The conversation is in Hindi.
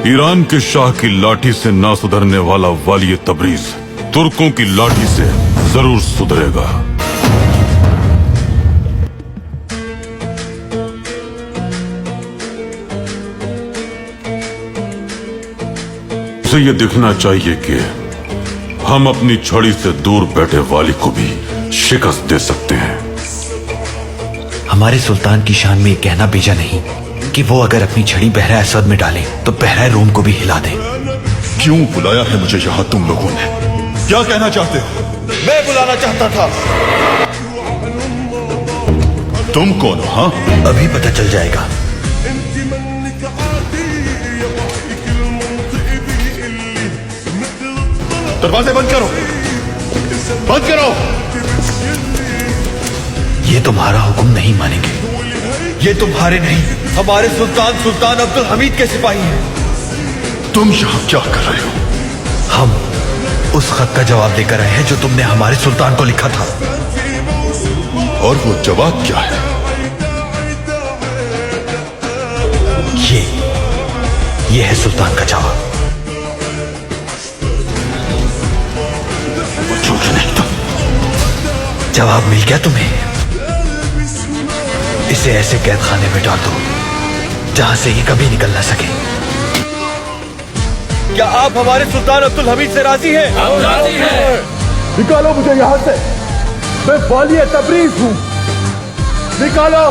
ईरान के शाह की लाठी से ना सुधरने वाला वाली तबरीज तुर्कों की लाठी से जरूर सुधरेगा। उसे ये दिखना चाहिए कि हम अपनी छड़ी से दूर बैठे वाली को भी शिकस्त दे सकते हैं। हमारे सुल्तान की शान में ये कहना भेजा नहीं कि वो अगर अपनी छड़ी बहरा असद में डाले तो बहरा रोम को भी हिला दे। क्यों बुलाया है मुझे यहाँ तुम लोगों ने? क्या कहना चाहते हो? मैं बुलाना चाहता था। तुम कौन हो? हाँ, अभी पता चल जाएगा। दरवाजे बंद करो, बंद करो। ये तुम्हारा हुक्म नहीं मानेंगे। ये तुम्हारे नहीं, हमारे सुल्तान अब्दुल हमीद के सिपाही हैं। तुम यहाँ क्या कर रहे हो? हम उस खत का जवाब लेकर आए हैं जो तुमने हमारे सुल्तान को लिखा था। और वो जवाब क्या है? ये है सुल्तान का जवाब। वो झूठ नहीं, तुम जवाब मिल गया तुम्हें? इसे ऐसे कैद खाने में डाल दो जहां से ये कभी निकल ना सके। क्या आप हमारे सुल्तान अब्दुल हमीद से राजी हैं? हम राजी हैं। निकालो मुझे यहाँ से, मैं वाली तबरीज हूँ। निकालो।